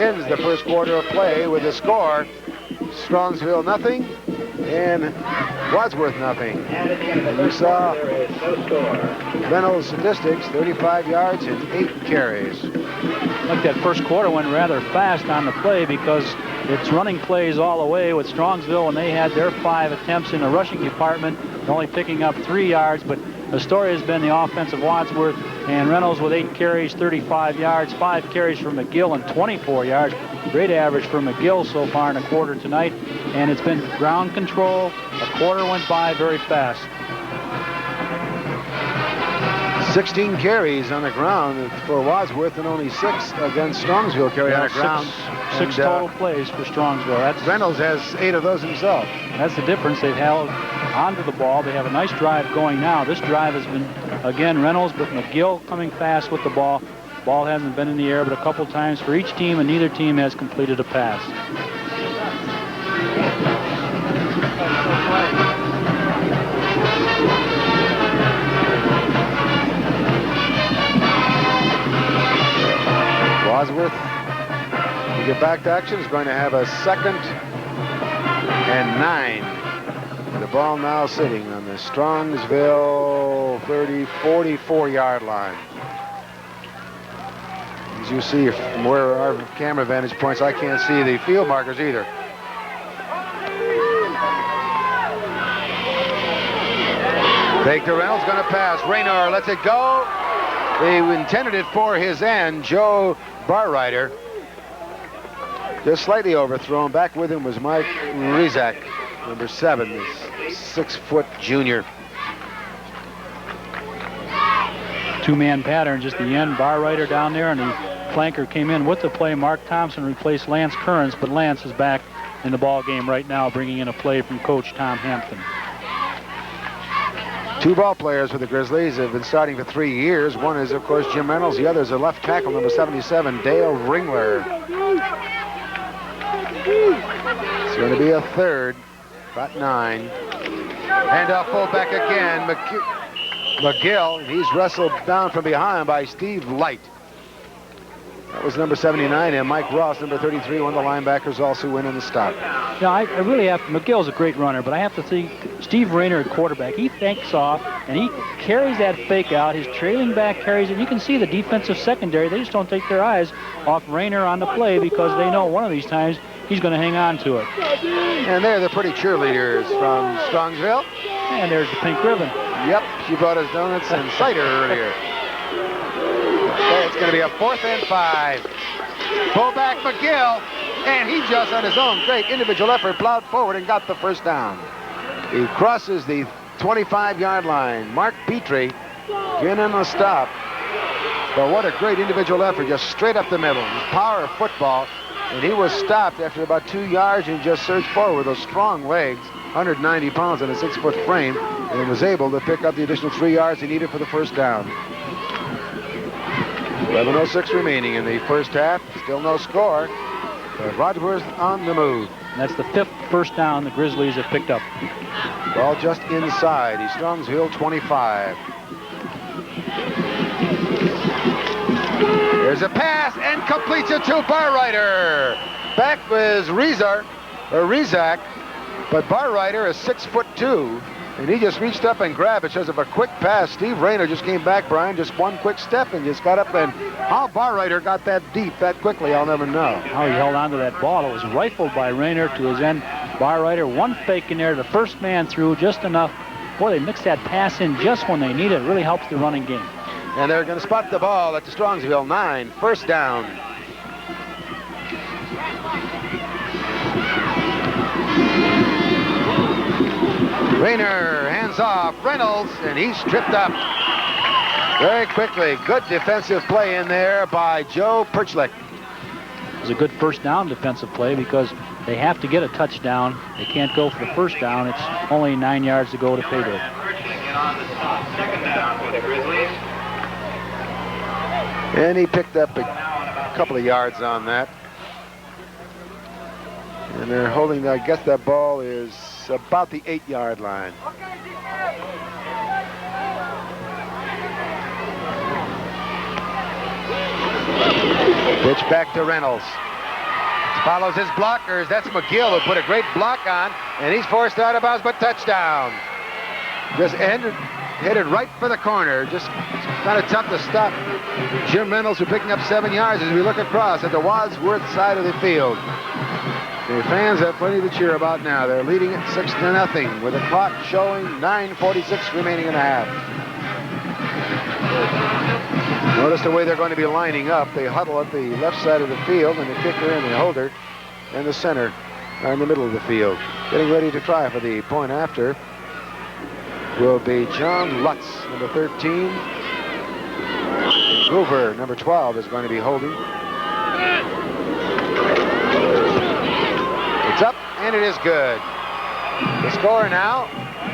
ends the first quarter of play with a score: Strongsville nothing and Wadsworth nothing. And you saw Reynolds' statistics: 35 yards and 8 carries. Like that first quarter went rather fast on the play because it's running plays all the way with Strongsville, and they had their 5 attempts in the rushing department, only picking up 3 yards. But the story has been the offense of Wadsworth, and Reynolds with 8 carries, 35 yards, 5 carries for McGill and 24 yards. Great average for McGill so far in the quarter tonight, and it's been ground control. A quarter went by very fast. 16 carries on the ground for Wadsworth and only 6 against Strongsville carry on the ground. Six total plays for Strongsville. Reynolds has 8 of those himself. That's the difference. They've held onto the ball. They have a nice drive going now. This drive has been, again, Reynolds, but McGill coming fast with the ball. Ball hasn't been in the air but a couple times for each team, and neither team has completed a pass. Wadsworth, to get back to action, is going to have a 2nd and 9. The ball now sitting on the Strongsville 44-yard line. As you see from where our camera vantage points, I can't see the field markers either. Fake to Reynolds, going to pass. Raynor lets it go. They intended it for his end, Joe Barrider. Just slightly overthrown. Back with him was Mike Rizak, number 7, this 6-foot junior. 2-man pattern, just the end. Barrider down there, and the flanker came in with the play. Mark Thompson replaced Lance Kearns, but Lance is back in the ball game right now, bringing in a play from Coach Tom Hampton. 2 ball players for the Grizzlies have been starting for 3 years. One is, of course, Jim Reynolds. The other is a left tackle, number 77, Dale Ringler. It's going to be a 3rd, about 9. And a fullback again, McGill. And he's wrestled down from behind by Steve Light. That was number 79, and Mike Ross, number 33, one of the linebackers, also went in the stop. Yeah, I really have to. McGill's a great runner, but I have to think Steve Rayner at quarterback. He fakes off, and he carries that fake out. His trailing back carries it. You can see the defensive secondary. They just don't take their eyes off Rayner on the play because they know one of these times he's going to hang on to it. And they're the pretty cheerleaders from Strongsville. And there's the pink ribbon. Yep, she brought us donuts and cider earlier. It's going to be a 4th and 5. Fullback McGill, and he just on his own great individual effort plowed forward and got the first down. He crosses the 25-yard line. Mark Petrie getting in the stop. But what a great individual effort, just straight up the middle. Power of football, and he was stopped after about 2 yards and just surged forward with those strong legs, 190 pounds on a 6-foot frame, and was able to pick up the additional 3 yards he needed for the first down. 11:06 remaining in the first half. Still no score. But Wadsworth on the move. And that's the 5th first down the Grizzlies have picked up. Ball just inside. He's Strongsville 25. There's a pass and completes it to Barrider. Back was Rizak, but Barrider is 6'2", and he just reached up and grabbed it because of a quick pass. Steve Rayner just came back, Brian, just one quick step and just got up, and how Barrider got that deep that quickly, I'll never know. How he held on to that ball. It was rifled by Rayner to his end. Barrider, one fake in there, the first man through just enough. Boy, they mixed that pass in just when they need it. It really helps the running game. And they're going to spot the ball at the Strongsville 9, first down. Rayner hands off Reynolds, and he's tripped up very quickly. Good defensive play in there by Joe Perchlick. It was a good first down defensive play because they have to get a touchdown. They can't go for the first down. It's only 9 yards to go to pay dirt. And he picked up a couple of yards on that. And they're holding, I guess that ball is about the 8-yard line. Pitch back to Reynolds. Follows his blockers. That's McGill who put a great block on, and he's forced out of bounds, but touchdown. Just headed right for the corner. Just kind of tough to stop. Jim Reynolds who picking up 7 yards as we look across at the Wadsworth side of the field. The fans have plenty to cheer about now. They're leading it 6-0 with the clock showing 9:46 remaining in the half. Notice the way they're going to be lining up. They huddle at the left side of the field, and the kicker and the holder and the center are in the middle of the field. Getting ready to try for the point after will be John Lutz, number 13. Hoover, number 12, is going to be holding. It's up, and it is good. The score now,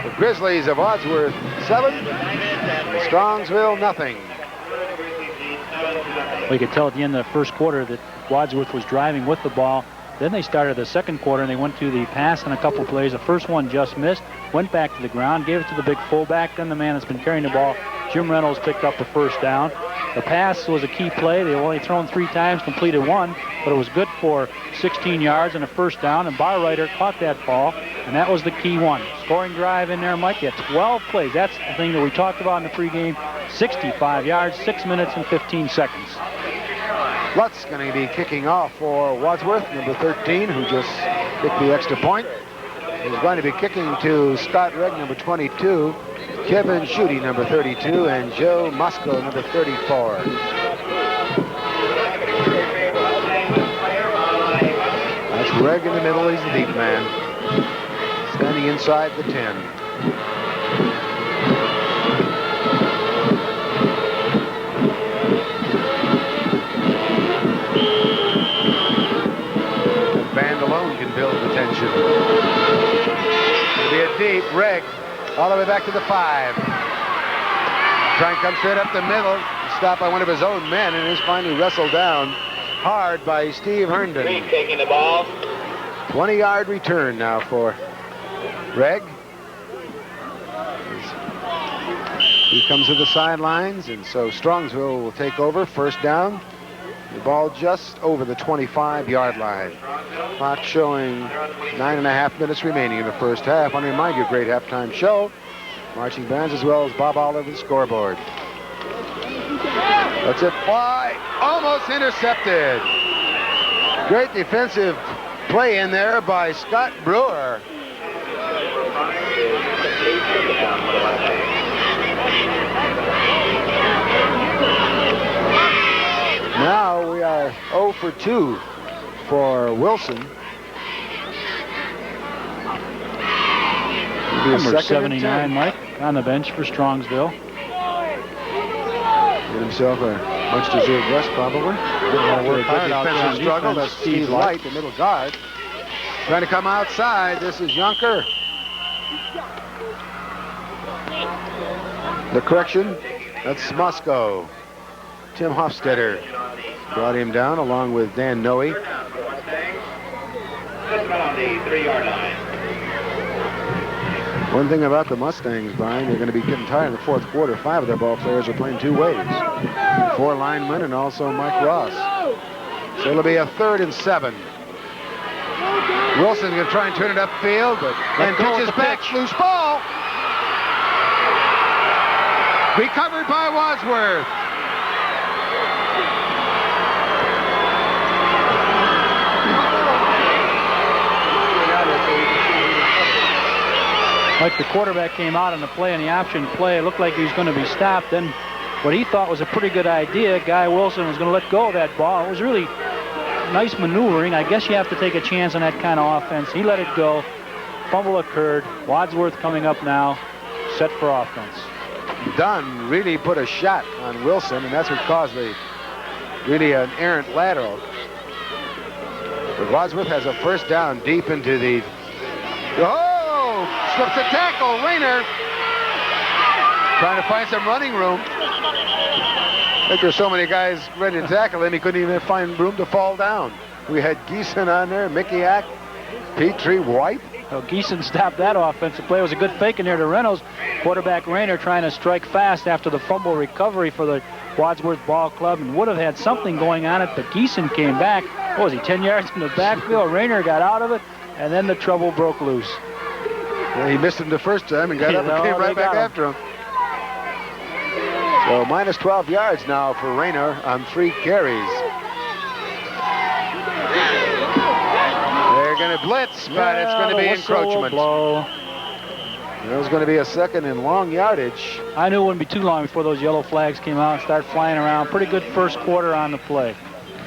the Grizzlies of Wadsworth 7, and Strongsville nothing. We could tell at the end of the first quarter that Wadsworth was driving with the ball. Then they started the second quarter, and they went to the pass on a couple plays. The first one just missed, went back to the ground, gave it to the big fullback. Then the man that's been carrying the ball, Jim Reynolds, picked up the first down. The pass was a key play. They only thrown 3 times, completed 1, but it was good for 16 yards and a first down, and Barreiter caught that ball, and that was the key one. Scoring drive in there, Mike. You had 12 plays. That's the thing that we talked about in the pregame. 65 yards, 6 minutes and 15 seconds. Lutz going to be kicking off for Wadsworth, number 13, who just kicked the extra point. He's going to be kicking to Scott Regg, number 22, Kevin Schutte, number 32, and Joe Moscow, number 34. That's Regg in the middle. He's the deep man, standing inside the 10. Band alone can build the tension. It'll be a deep Regg all the way back to the 5. Trying to come straight up the middle. Stopped by one of his own men, and is finally wrestled down hard by Steve Herndon. Taking the ball. 20-yard return now for Regg. He comes to the sidelines, and so Strongsville will take over. First down. The ball just over the 25-yard line. Clock showing 9.5 minutes remaining in the first half. I want to remind you, great halftime show. Marching bands as well as Bob Oliver, the scoreboard. That's it. Fly. Almost intercepted. Great defensive play in there by Scott Brewer. Now we are 0 for 2 for Wilson. Number 79, Mike, on the bench for Strongsville. Get himself a much-deserved rest, probably. Work hard out there on struggle. That's Steve Light, the middle guard. Trying to come outside. This is Junker. The correction, that's Moscow. Tim Hofstetter brought him down along with Dan Noe. On the 3-yard line. One thing about the Mustangs, Brian, they're going to be getting tired in the fourth quarter. 5 of their ball players are playing 2 ways. 4 linemen and also Mike Ross. So it'll be a 3rd and 7. Wilson's going to try and turn it upfield, but then pitches back, loose ball. Recovered by Wadsworth. Like the quarterback came out on the play, and the option play, it looked like he was going to be stopped. Then what he thought was a pretty good idea, Guy Wilson was going to let go of that ball. It was really nice maneuvering. I guess you have to take a chance on that kind of offense. He let it go. Fumble occurred. Wadsworth coming up now, set for offense. Dunn really put a shot on Wilson, and that's what caused really an errant lateral. But Wadsworth has a first down deep into the... Slips a tackle. Rayner trying to find some running room. I think there's so many guys ready to tackle him, he couldn't even find room to fall down. We had Geeson on there, Mickiak, Petrie, White. Well, Geeson stopped that offensive play. It was a good fake in there to Reynolds. Quarterback Rayner trying to strike fast after the fumble recovery for the Wadsworth Ball Club and would have had something going on it, but Geeson came back. What was he, 10 yards in the backfield? Rayner got out of it, and then the trouble broke loose. Yeah, he missed him the first time and got up and came right back after him. So minus 12 yards now for Rayner on 3 carries. They're going to blitz, but it's going to be encroachment. There's going to be a second and long yardage. I knew it wouldn't be too long before those yellow flags came out and start flying around. Pretty good first quarter on the play.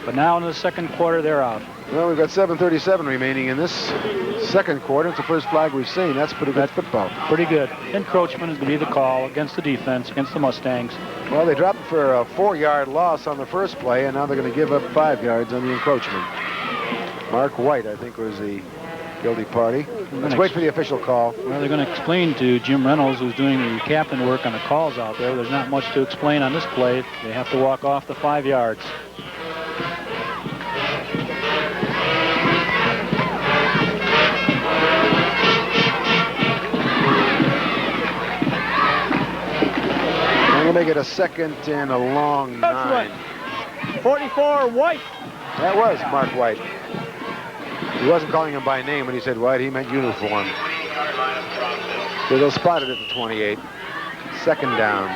But now in the second quarter, they're out. Well, we've got 7:37 remaining in this second quarter. It's the first flag we've seen. That's pretty good football. Pretty good. Encroachment is going to be the call against the defense, against the Mustangs. Well, they dropped for a 4-yard loss on the first play, and now they're going to give up 5 yards on the encroachment. Mark White, I think, was the guilty party. Let's wait for the official call. Well, they're going to explain to Jim Reynolds, who's doing the captain work on the calls out there. There's not much to explain on this play. They have to walk off the 5 yards. We'll make it a second and a long 9. 44, White. That was Mark White. He wasn't calling him by name when he said White. He meant uniform. So they'll spot it at the 28. Second down.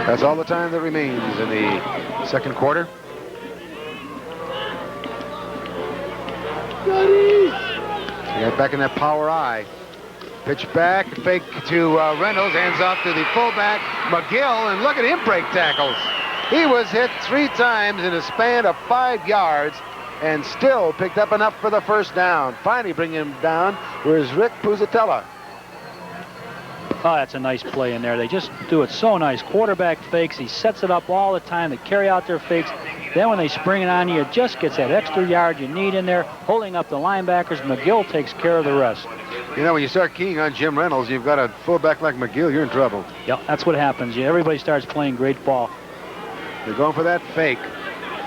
That's all the time that remains in the second quarter. So you got back in that power eye. Pitch back, fake to Reynolds, hands off to the fullback, McGill, and look at him break tackles. He was hit 3 times in a span of 5 yards and still picked up enough for the first down. Finally bringing him down was Rick Puzatella. Oh, that's a nice play in there. They just do it so nice. Quarterback fakes. He sets it up all the time. They carry out their fakes. Then when they spring it on you, it just gets that extra yard you need in there, holding up the linebackers. McGill takes care of the rest. You know, when you start keying on Jim Reynolds, you've got a fullback like McGill, you're in trouble. Yep, that's what happens. Everybody starts playing great ball. They're going for that fake.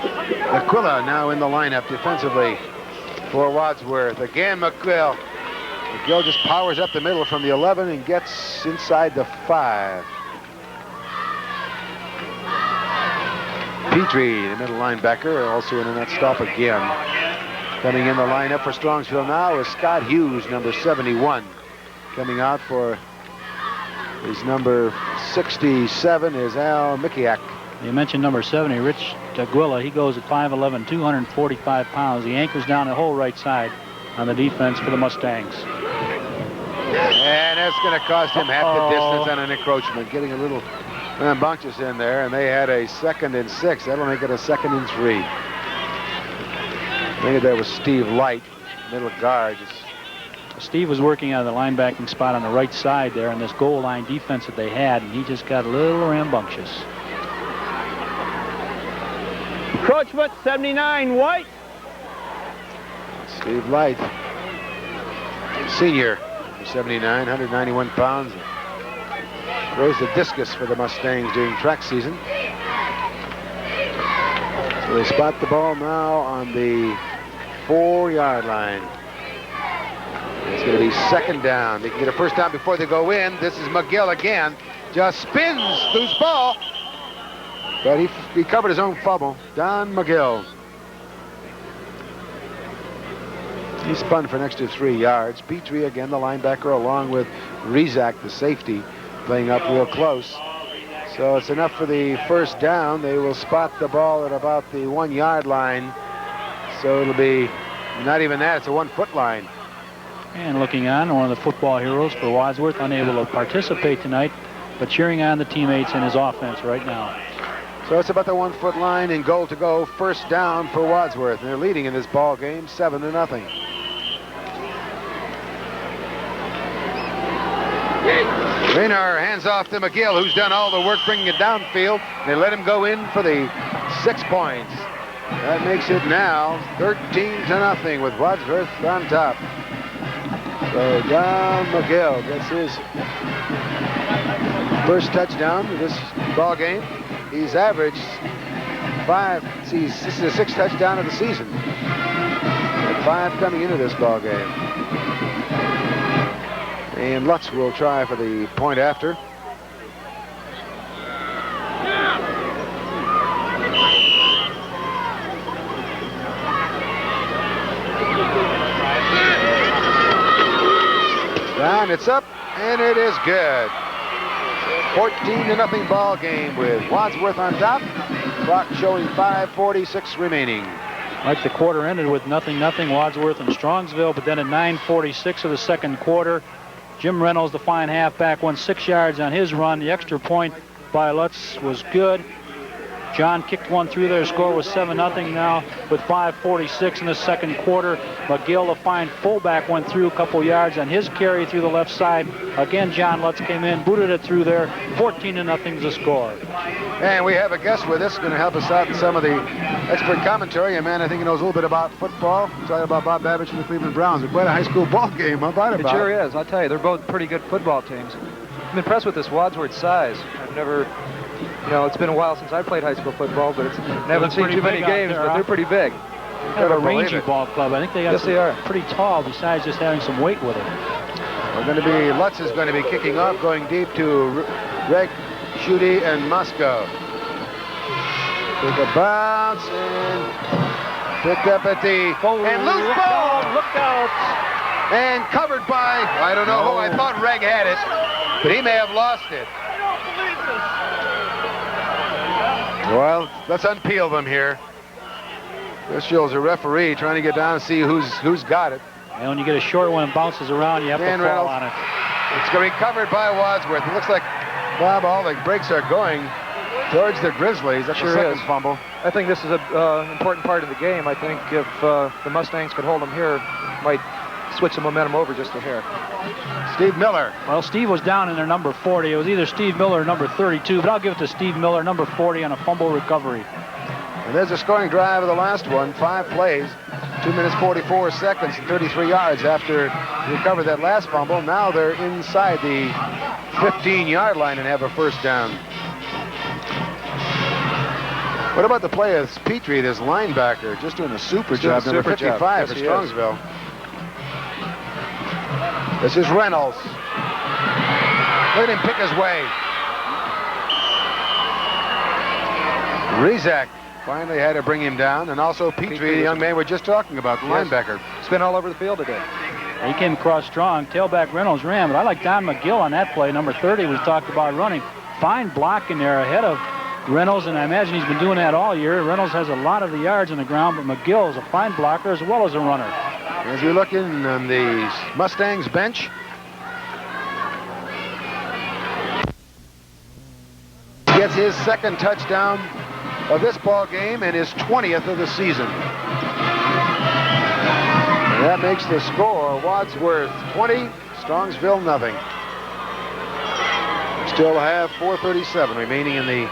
Aquila now in the lineup defensively for Wadsworth. Again, McGill. McGill just powers up the middle from the 11 and gets inside the 5. Petrie, the middle linebacker, also in a net stop again. Coming in the lineup for Strongsville now is Scott Hughes, number 71. Coming out for his number 67 is Al Mikiak. You mentioned number 70, Rich Aguila. He goes at 5'11", 245 pounds. He anchors down the whole right side on the defense for the Mustangs. And that's going to cost him half the distance on an encroachment. Getting a little rambunctious in there, and they had a 2nd and 6. That'll make it a 2nd and 3. I think that was Steve Light, middle guard. Steve was working on the linebacking spot on the right side there in this goal line defense that they had, and he just got a little rambunctious. Encroachment, 79, White. Steve Light, senior, 79, 191 pounds. Throws the discus for the Mustangs during track season. So they spot the ball now on the 4-yard line. It's going to be second down. They can get a first down before they go in. This is McGill again. Just spins loose ball. But he covered his own fumble. Don McGill. He spun for an extra 3 yards. Petrie again, the linebacker, along with Rizak, the safety, playing up real close. So it's enough for the first down. They will spot the ball at about the 1-yard line. So it'll be not even that. It's a 1-foot line. And looking on, one of the football heroes for Wadsworth, unable to participate tonight, but cheering on the teammates in his offense right now. So it's about the 1-foot line and goal to go. First down for Wadsworth. And they're leading in this ball game 7-0. Rayner hands off to McGill, who's done all the work bringing it downfield. They let him go in for the 6 points. That makes it now 13-0 with Wadsworth on top. So Don McGill gets his first touchdown of this ball game. He's averaged 5. This is the 6th touchdown of the season. And 5 coming into this ball game. And Lutz will try for the point after. it's up, and it is good. 14-0 ball game with Wadsworth on top. Clock showing 5:46 remaining. Like the quarter ended with 0-0 Wadsworth and Strongsville, but then at 9:46 of the second quarter, Jim Reynolds, the fine halfback, won 6 yards on his run. The extra point by Lutz was good. John kicked one through there. Score was 7-0 now with 5:46 in the second quarter. McGill, the fine fullback, went through a couple yards on his carry through the left side. Again, John Lutz came in, booted it through there. 14-0 is the score. And we have a guest with us, going to help us out in some of the expert commentary. A man I think he knows a little bit about football. Talking about Bob Babbage and the Cleveland Browns. Quite a high school ball game. How about it, It Bob? sure is. I'll tell you, they're both pretty good football teams. I'm impressed with this Wadsworth size. I've never, it's been a while since I played high school football, but never seen too many games, but they're pretty big. Kind of a rangy ball club. I think they got Yes, they are. pretty tall besides just having some weight with it. We're going to be, Lutz is going to be kicking off, going deep to Reg, Schutte, and Moscow. Take a bounce and picked up at the, and loose ball! Look out! And covered by, I don't know who, I thought Reg had it, but he may have lost it. Well, let's unpeel them here. This shows a referee trying to get down and see who's got it. And when you get a short one and bounces around, you have Dan to fall Reynolds. on it. It's going to be covered by Wadsworth. It looks like, Bob, all the breaks are going towards the Grizzlies. That's Sure the second is. fumble. I think this is an important part of the game. I think if the Mustangs could hold them here, might switch the momentum over just a hair. Steve Miller. Well, Steve was down in their number 40. It was either Steve Miller or number 32, but I'll give it to Steve Miller, number 40, on a fumble recovery. And there's a scoring drive of the last one. 5 plays, 2 minutes 44 seconds, and 33 yards after he recovered that last fumble. Now they're inside the 15-yard line and have a first down. What about the play of Petrie, this linebacker, just doing a super job, number 55 for Strongsville. This is Reynolds. Look at him pick his way. Rezak finally had to bring him down, and also Petrie, the young man we're just talking about, the linebacker. He's been all over the field today. He came across strong. Tailback Reynolds ran, but I like Don McGill on that play. Number 30 was talked about running. Fine block in there ahead of Reynolds, and I imagine he's been doing that all year. Reynolds has a lot of the yards on the ground, but McGill is a fine blocker as well as a runner. As we look in on the Mustangs bench, he gets his second touchdown of this ball game and his 20th of the season. And that makes the score Wadsworth 20, Strongsville nothing. Still have 4:37 remaining in the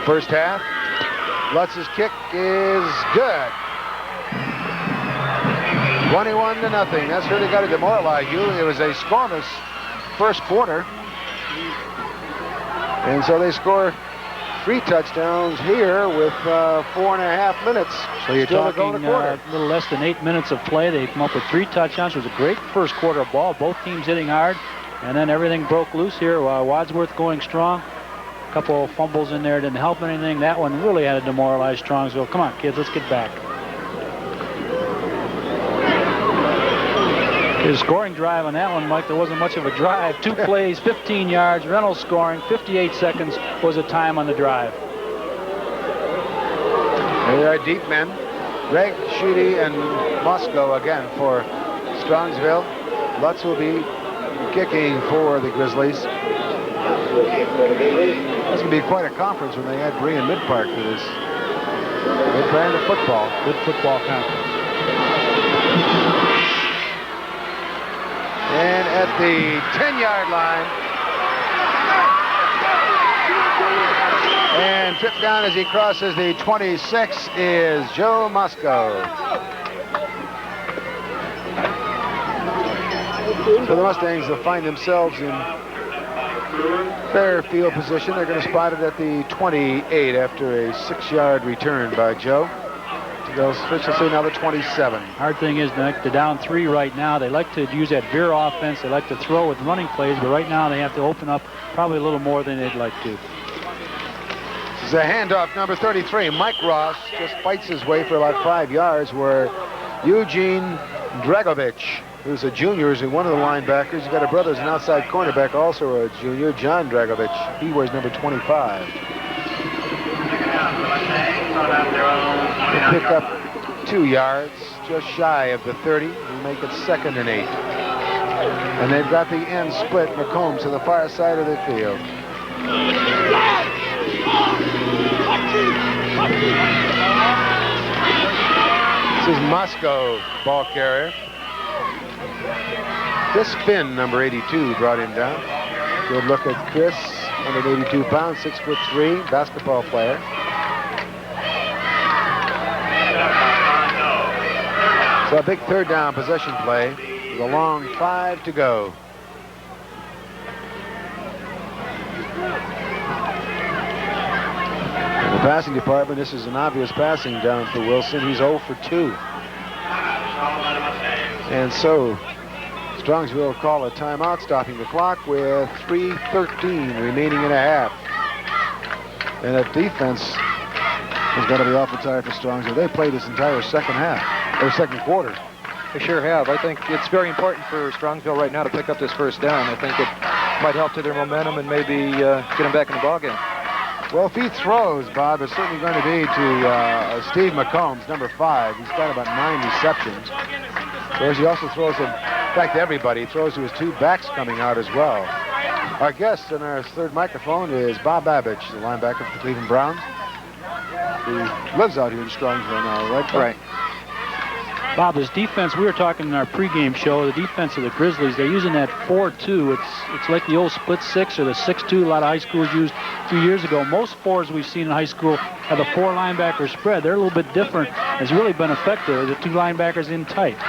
first half. Lutz's kick is good. 21-0. That's really got to demoralize you. It was a scoreless first quarter. And so they score 3 touchdowns here with 4.5 minutes. So you're Still talking a quarter. a little less than 8 minutes of play. They come up with 3 touchdowns. It was a great first quarter of ball. Both teams hitting hard. And then everything broke loose here. Wadsworth going strong. A couple of fumbles in there didn't help anything. That one really had to demoralize Strongsville. Come on, kids, let's get back. His scoring drive on that one, Mike, there wasn't much of a drive. 2 plays, 15 yards. Reynolds scoring, 58 seconds was the time on the drive. They are deep men. Greg, Schutte, and Moscow again for Strongsville. Lutz will be kicking for the Grizzlies. That's going to be quite a conference when they add Bree and Mid-Park to this. Good brand of football. Good football conference. And at the 10-yard line. And tripped down as he crosses the 26 is Joe Moscow. So the Mustangs will find themselves in fair field position. They're going to spot it at the 28 after a 6-yard return by Joe. They'll switch to say now the 27. Hard thing is, Nick, they're down 3 right now. They like to use that veer offense. They like to throw with running plays, but right now they have to open up probably a little more than they'd like to. This is a handoff, number 33. Mike Ross just fights his way for about 5 yards where Eugene Dragovich who's a junior, is one of the linebackers. He's got a brother who's an outside cornerback, also a junior, John Dragovich. He wears number 25. They pick up 2 yards, just shy of the 30. We make it 2nd and 8. And they've got the end split, McCombs, to the far side of the field. This is Moscow, ball carrier. Chris Finn, number 82, brought him down. Good look at Chris, 182 pounds, 6'3", basketball player. So a big 3rd down possession play with a long 5 to go. In the passing department, this is an obvious passing down for Wilson. He's 0 for 2. And so Strongsville will call a timeout, stopping the clock with 3:13 remaining in a half. And that defense has got to be awful tired for Strongsville. They played this entire second half, or second quarter. They sure have. I think it's very important for Strongsville right now to pick up this 1st down. I think it might help to their momentum and maybe get them back in the ballgame. Well, if he throws, Bob, it's certainly going to be to Steve McCombs, number 5. He's got about 9 receptions. Whereas he also throws in fact, everybody. He throws to his 2 backs coming out as well. Our guest in our 3rd microphone is Bob Babbage, the linebacker for the Cleveland Browns. He lives out here in Strongsville now, right? Bob? Right. Bob, this defense, we were talking in our pregame show, the defense of the Grizzlies, they're using that 4-2. It's like the old split 6 or the 6-2 a lot of high schools used a few years ago. Most 4s we've seen in high school have a 4 linebacker spread. They're a little bit different. It's really been effective. The 2 linebackers in tight.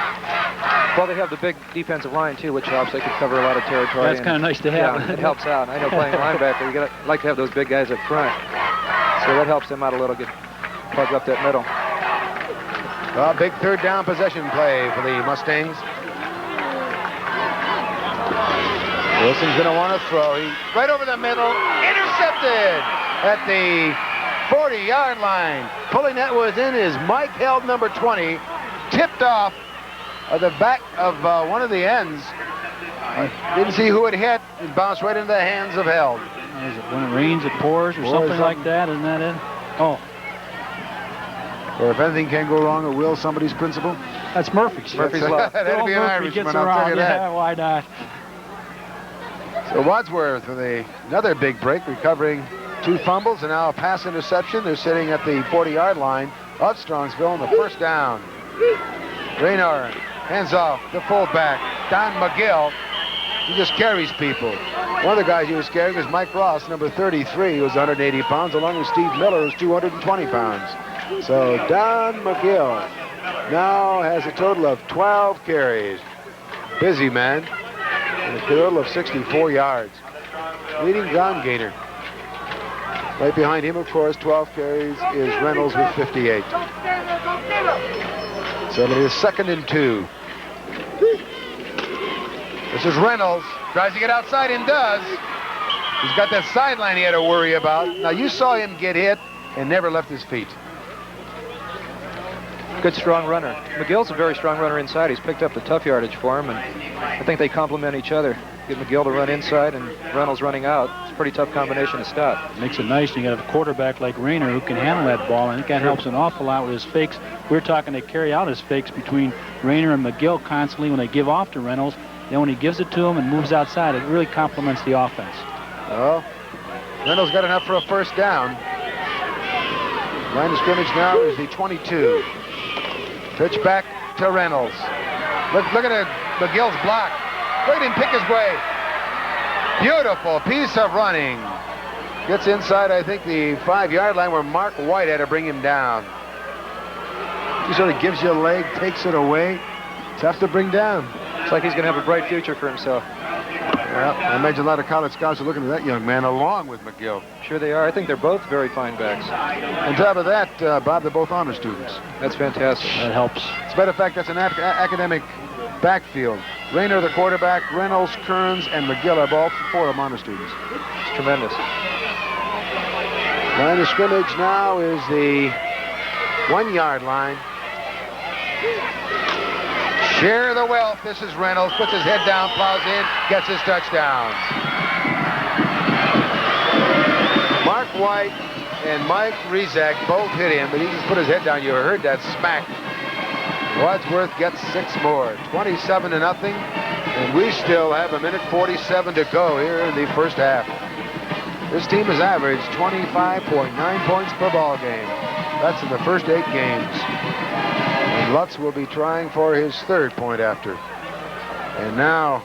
Well, they have the big defensive line, too, which helps. They can cover a lot of territory. That's kind of nice to have. Yeah, it helps out. I know playing linebacker, you like to have those big guys up front. So that helps them out a little, plug up that middle. Well, big 3rd down possession play for the Mustangs. Wilson's going to want to throw. He's right over the middle. Intercepted at the 40-yard line. Pulling that was in is Mike Held, number 20. Tipped off the back of one of the ends. Didn't see who it hit. It bounced right into the hands of Held. When it rains, it pours or something like that. Isn't that it? Oh. Or if anything can go wrong, it will somebody's principle. That's Murphy's. Murphy's Law. That'd be an Irishman, I'll tell you that. Yeah, why not? So Wadsworth with another big break, recovering 2 fumbles and now a pass interception. They're sitting at the 40-yard line of Strongsville on the 1st down. Raynor hands off the fullback, Don McGill. He just carries people. One of the guys he was carrying was Mike Ross, number 33, who was 180 pounds, along with Steve Miller, who's 220 pounds. So Don McGill now has a total of 12 carries. Busy man. And a total of 64 yards. Leading ground gainer. Right behind him, of course, 12 carries is Reynolds with 58. So it'll be a 2nd and 2. This is Reynolds. Tries to get outside and does. He's got that sideline he had to worry about. Now, you saw him get hit and never left his feet. Good, strong runner. McGill's a very strong runner inside. He's picked up the tough yardage for him, and I think they complement each other. Get McGill to run inside and Reynolds running out. It's a pretty tough combination to stop. Makes it nice. You got a quarterback like Raynor who can handle that ball, and I think that helps an awful lot with his fakes. We're talking to carry out his fakes between Raynor and McGill constantly when they give off to Reynolds. Then when he gives it to him and moves outside, it really complements the offense. Oh, Reynolds got enough for a 1st down. Line of scrimmage now is the 22. Pitch back to Reynolds. Look at McGill's block. Look at him pick his way. Beautiful piece of running. Gets inside, I think, the 5-yard line where Mark White had to bring him down. He sort of gives you a leg, takes it away. Tough to bring down. Looks like he's going to have a bright future for himself. Well, I imagine a lot of college scouts are looking at that young man along with McGill. Sure they are. I think they're both very fine backs. On top of that, Bob, they're both honor students. That's fantastic. That helps. As a matter of fact, that's an academic backfield. Raynor, the quarterback, Reynolds, Kearns, and McGill are all 4 of them honor students. It's tremendous. Line of scrimmage now is the 1-yard line. Share the wealth. This is Reynolds. Puts his head down, plows in, gets his touchdown. Mark White and Mike Rizak both hit him, but he just put his head down. You heard that smack. Wadsworth gets 6 more. 27-0. And we still have 1:47 to go here in the first half. This team has averaged 25.9 points per ball game. That's in the first 8 games. And Lutz will be trying for his 3rd point after. And now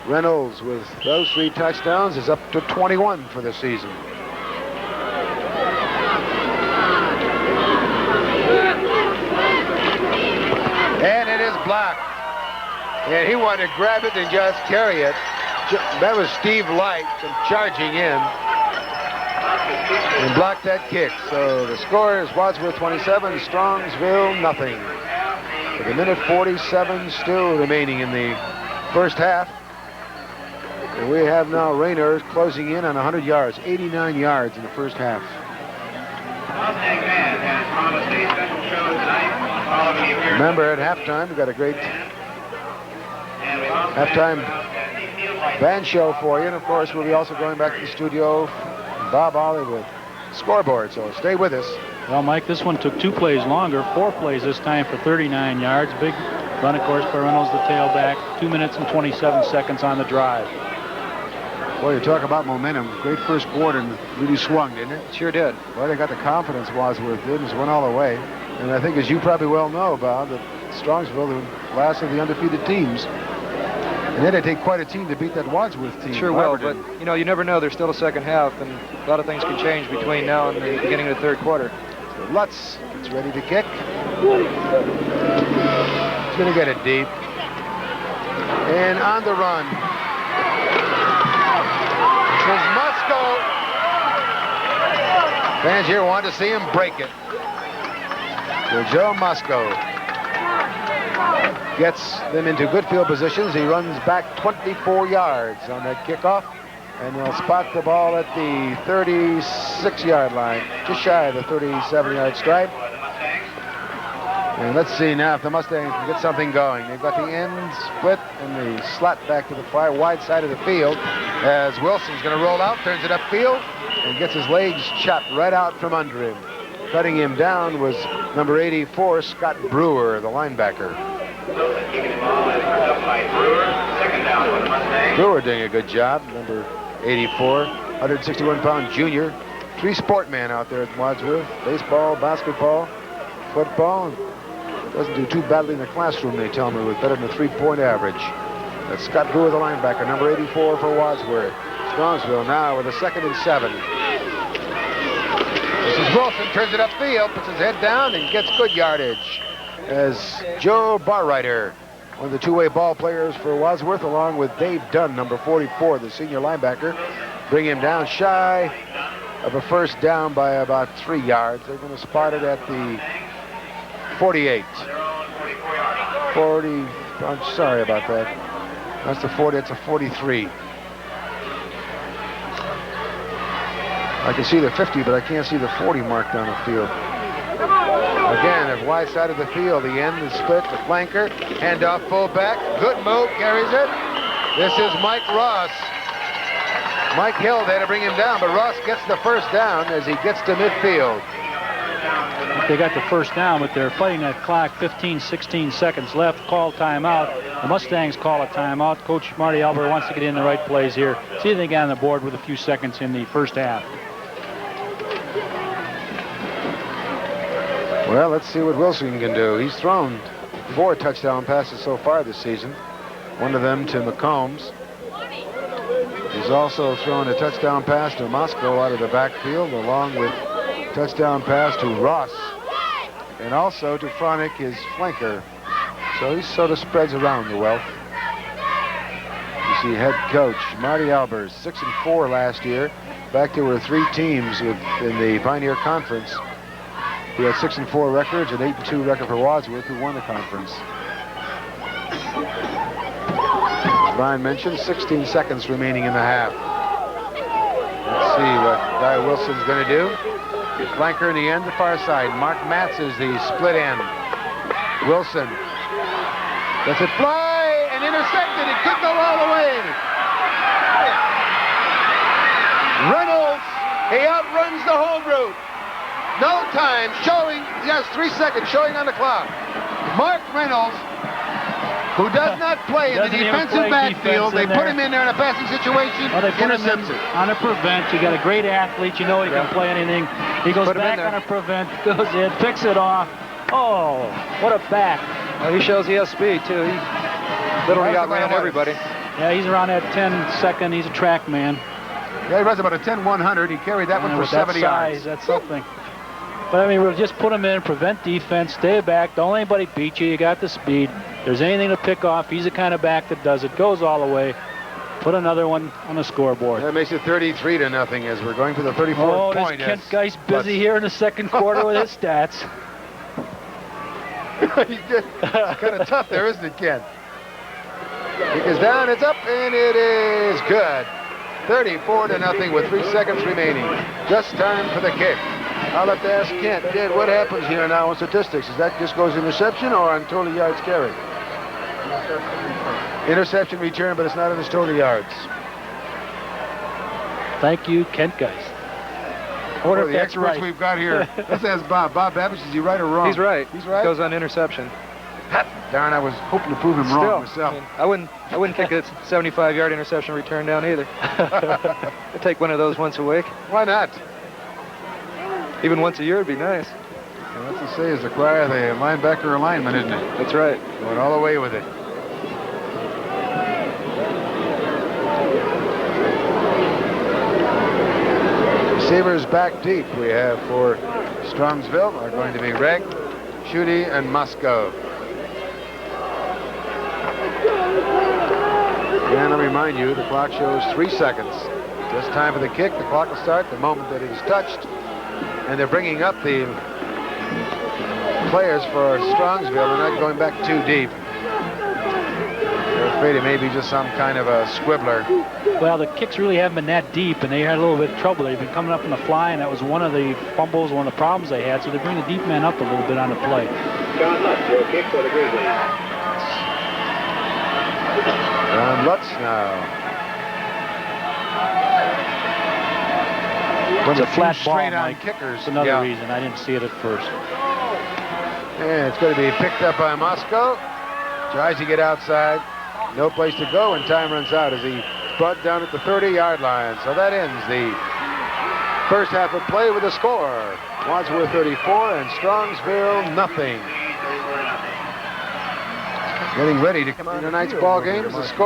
Reynolds, with those 3 touchdowns, is up to 21 for the season. And it is blocked. And he wanted to grab it and just carry it. That was Steve Light charging in and blocked that kick. So the score is Wadsworth 27, Strongsville nothing. With 1:47 still remaining in the first half. And we have now Rayner closing in on 100 yards, 89 yards in the first half. Remember, at halftime, we got a great halftime band show for you. And, of course, we'll be also going back to the studio, Bob Ollie with scoreboard. So stay with us. Well, Mike, this one took 2 plays longer, 4 plays this time for 39 yards. Big run, of course, by Reynolds, the tailback. 2 minutes and 27 seconds on the drive. Boy, you talk about momentum. Great first quarter and really swung, didn't it? Sure did. Well, they got the confidence Wadsworth did and just went all the way. And I think, as you probably well know, Bob, that Strongsville, the last of the undefeated teams, and then it take quite a team to beat that Wadsworth team. Sure will, but you know, you never know. There's still a second half, and a lot of things can change between now and the beginning of the 3rd quarter. So Lutz gets ready to kick. He's going to get it deep. And on the run. This is Musco. Fans here want to see him break it. So Joe Musco gets them into good field positions. He runs back 24 yards on that kickoff, and they'll spot the ball at the 36-yard line, just shy of the 37-yard stripe. And let's see now if the Mustangs can get something going. They've got the end split and the slot back to the far wide side of the field as Wilson's going to roll out, turns it upfield, and gets his legs chopped right out from under him. Cutting him down was number 84, Scott Brewer, the linebacker. Brewer doing a good job, number 84, 161-pound junior. 3 sport man out there at Wadsworth. Baseball, basketball, football. Doesn't do too badly in the classroom, they tell me, with better than a 3-point average. That's Scott Brewer, the linebacker, number 84 for Wadsworth. Strongsville now with a 2nd and 7. This is Wilson, turns it upfield, puts his head down, and gets good yardage. As Joe Barreiter, one of the 2-way ball players for Wadsworth, along with Dave Dunn, number 44, the senior linebacker, bring him down shy of a first down by about 3 yards. They're going to spot it at the 48. 40, I'm sorry about that. That's the 40, it's a 43. I can see the 50, but I can't see the 40 marked on the field. Again, at wide side of the field, the end is split, the flanker, handoff fullback, good move, carries it. This is Mike Ross. Mike Hill there to bring him down, but Ross gets the first down as he gets to midfield. They got the first down, but they're fighting that clock. 15, 16 seconds left. Call timeout. The Mustangs call a timeout. Coach Marty Albert wants to get in the right plays here. See if they get on the board with a few seconds in the first half. Well, let's see what Wilson can do. He's thrown 4 touchdown passes so far this season. One of them to McCombs. He's also thrown a touchdown pass to Moscow out of the backfield, along with a touchdown pass to Ross, and also to Fronick, his flanker. So he sort of spreads around the wealth. You see head coach Marty Albers, 6-4 last year. In fact, there were 3 teams in the Pioneer Conference who had 6-4 records, an 8-2 record for Wadsworth, who won the conference. As Brian mentioned, 16 seconds remaining in the half. Let's see what Guy Wilson's going to do. The flanker in the end, the far side. Mark Matz is the split end. Wilson Does it fly and intercepted? It could go all the way. Reynolds, he outruns the home route. No time showing, yes, 3 seconds showing on the clock. Mark Reynolds, who does not play in the defensive backfield, they put him in there in a passing situation, Well, they put him intercepts in it. on a prevent. You got a great athlete. You know he can play anything. He goes back on a prevent, goes in, picks it off. Oh, what a back. Well, he shows he has speed, too. He literally outran everybody. Yeah, he's around that 10-second. He's a track man. Yeah, he runs about a 10-100. He carried that one for with 70 that size, yards. that's something. But, I mean, we'll just put him in, prevent defense, stay back. Don't let anybody beat you. You got the speed. If there's anything to pick off, he's the kind of back that does it. Goes all the way. Put another one on the scoreboard. That makes it 33-0 as we're going for the 34th point. This Kent guy's busy here in the second quarter with his stats. It's kind of tough there, isn't it, Kent? Kick is down, it's up, and it is good. 34-0 with 3 seconds remaining. Just time for the kick. I'll have to ask Kent, Kid, what happens here now in statistics? Is that just goes interception or on total yards carried? Interception return, but it's not in his total yards. Thank you, Kent Geist. I wonder if the that's experts right. we've got here. Let's ask Bob. Bob Babbage, is he right or wrong? He's right. He's right? Goes on interception. Darn, I was hoping to prove him wrong myself. I wouldn't kick a 75-yard interception return down either. I'd take one of those once a week. Why not? Even once a year would be nice. And what's to say is acquire the linebacker alignment, isn't it? That's right. Going all the way with it. Receivers back deep we have for Strongsville are going to be Reg, Schutte, and Musco. And I'll remind you, the clock shows 3 seconds. Just time for the kick. The clock will start the moment that it is touched. And they're bringing up the players for Strongsville. They're not going back too deep. They're afraid it may be just some kind of a squibbler. Well, the kicks really haven't been that deep, and they had a little bit of trouble. They've been coming up on the fly, and that was one of the fumbles, one of the problems they had. So they bring the deep man up a little bit on the play. John Lutz, your kick for the Grizzlies. John Lutz now. It's a flat ball, straight on Mike. kickers. That's another reason. I didn't see it at first. And it's going to be picked up by Moscow. Tries to get outside. No place to go, and time runs out as he brought down at the 30-yard line. So that ends the first half of play with a score. Wadsworth 34 and Strongsville nothing. Getting ready to come on tonight's ball game. The score.